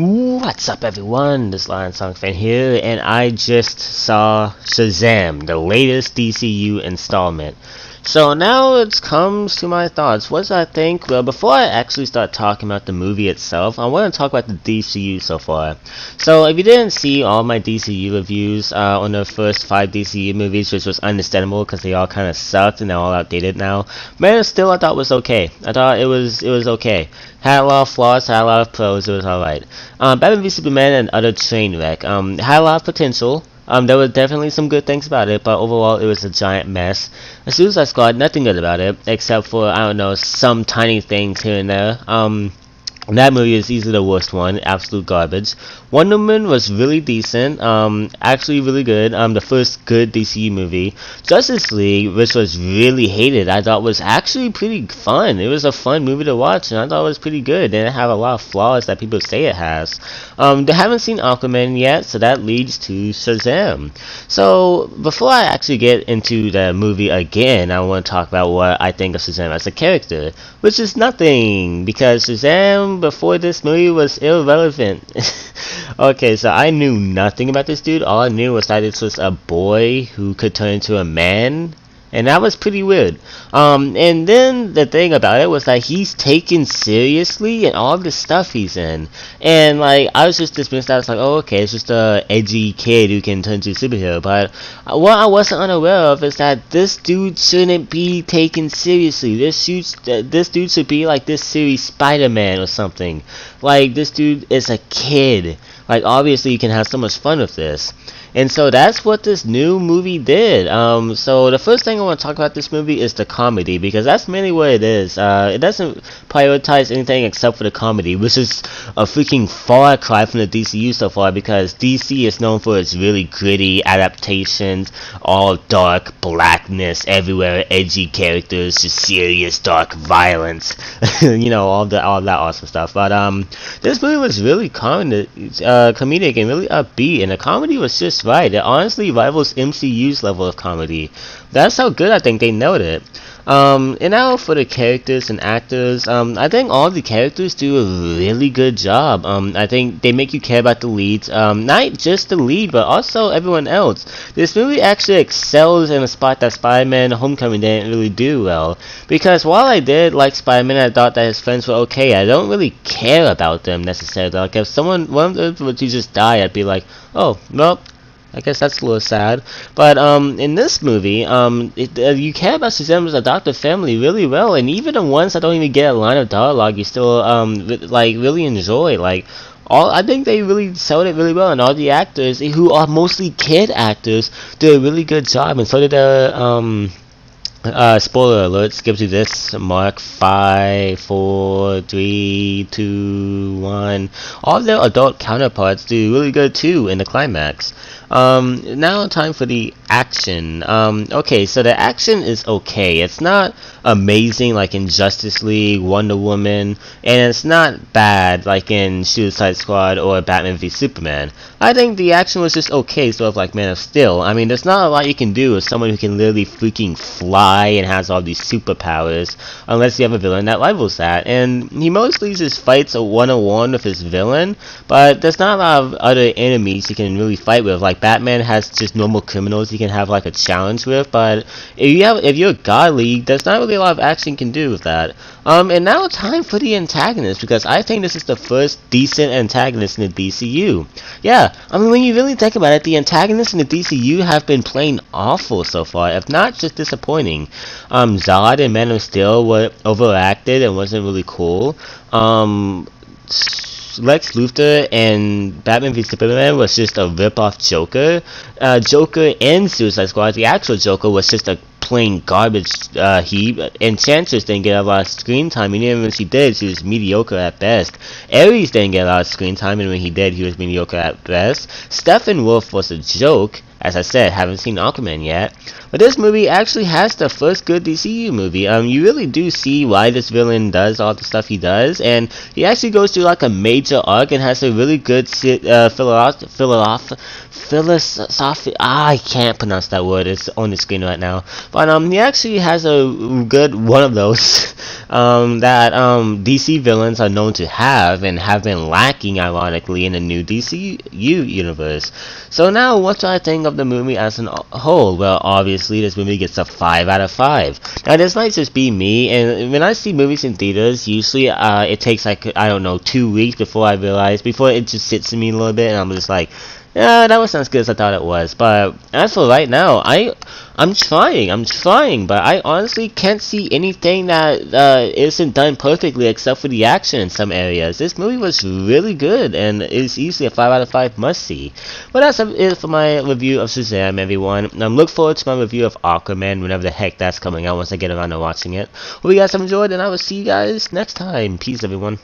What's up, everyone? This Lion Song fan here, and I just saw Shazam, the latest DCU installment. So now it comes to my thoughts. What did I think? Well, before I actually start talking about the movie itself, I want to talk about the DCU so far. So if you didn't see all my DCU reviews on the first 5 DCU movies, which was understandable because they all kind of sucked and they're all outdated now, but still I thought it was okay. I thought it was okay. Had a lot of flaws, had a lot of pros, it was alright. Batman v Superman and other train wreck. Had a lot of potential. There were definitely some good things about it, but overall it was a giant mess. The Suicide Squad, nothing good about it, except for, I don't know, some tiny things here and there. That movie is easily the worst one, absolute garbage. Wonder Woman was really decent, actually really good, the first good DCU movie. Justice League, which was really hated, I thought was actually pretty fun. It was a fun movie to watch, and I thought it was pretty good. It didn't have a lot of flaws that people say it has. They haven't seen Aquaman yet, so that leads to Shazam. So, before I actually get into the movie again, I want to talk about what I think of Shazam as a character, which is nothing, because Shazam before this movie was irrelevant. Okay, so I knew nothing about this dude. All I knew was that this was a boy who could turn into a man, and that was pretty weird. And then the thing about it was that he's taken seriously in all the stuff he's in, and like I was just dismissed that. I was like, oh, okay, it's just a edgy kid who can turn into a superhero. But what I wasn't unaware of is that this dude shouldn't be taken seriously. This dude should be like this series Spider-Man or something. Like, this dude is a kid. Like, obviously you can have so much fun with this. And so that's what this new movie did. So the first thing I want to talk about this movie is the comedy, because that's mainly what it is. It doesn't prioritize anything except for the comedy, which is a freaking far cry from the DCU so far, because DC is known for its really gritty adaptations, all dark blackness everywhere, edgy characters, just serious dark violence, you know, all that awesome stuff. But this movie was really comedic and really upbeat, and the comedy was just right. It honestly rivals MCU's level of comedy. That's how good I think they nailed it. And now for the characters and actors, I think all the characters do a really good job. I think they make you care about the leads, not just the lead, but also everyone else. This movie actually excels in a spot that Spider-Man Homecoming didn't really do well. Because while I did like Spider-Man, I thought that his friends were okay, I don't really care about them necessarily. Like, if one of them were to just die, I'd be like, oh, well, I guess that's a little sad. But in this movie, you care about Shazam's adopted family really well, and even the ones that don't even get a line of dialogue, you still like really enjoy. Like, I think they really sold it really well, and all the actors, who are mostly kid actors, do a really good job. And so did the spoiler alert, skip to this mark. 5, 4, 3, 2, 1. All their adult counterparts do really good too in the climax. Now time for the action. Okay, so the action is okay. It's not amazing like in Justice League, Wonder Woman, and it's not bad like in Suicide Squad or Batman v Superman. I think the action was just okay, sort of like Man of Steel. I mean, there's not a lot you can do with someone who can literally freaking fly and has all these superpowers, unless you have a villain that rivals that. And he mostly just fights a one-on-one with his villain, but there's not a lot of other enemies he can really fight with. Like, Batman has just normal criminals he can have like a challenge with, but if you're a God League, there's not really a lot of action you can do with that. And now time for the antagonist, because I think this is the first decent antagonist in the DCU. Yeah, I mean, when you really think about it, the antagonists in the DCU have been plain awful so far, if not just disappointing. Zod and Man of Steel were overacted and wasn't really cool. Lex Luthor and Batman v Superman was just a rip-off Joker. Joker and Suicide Squad, the actual Joker, was just a plain garbage heap. Enchantress didn't get a lot of screen time, and even when she did, she was mediocre at best. Ares didn't get a lot of screen time, and when he did, he was mediocre at best. Steppenwolf was a joke. As I said, haven't seen Aquaman yet. But this movie actually has the first good DCU movie. You really do see why this villain does all the stuff he does, and he actually goes through like a major arc and has a really good philosophy. I can't pronounce that word. It's on the screen right now. But he actually has a good one of those that DC villains are known to have and have been lacking, ironically, in the new DCU universe. So now, what do I think of the movie as a whole? Well, obviously, this movie gets a 5 out of 5. Now, this might just be me, and when I see movies in theaters, usually it takes like, I don't know, 2 weeks before it just sits in me a little bit, and I'm just like, yeah, that wasn't as good as I thought it was. But as for right now, I'm trying, but I honestly can't see anything that isn't done perfectly except for the action in some areas. This movie was really good, and it's easily a 5 out of 5 must-see. But that's it for my review of Shazam, everyone. Look forward to my review of Aquaman whenever the heck that's coming out once I get around to watching it. Hope you guys have enjoyed, and I will see you guys next time. Peace, everyone.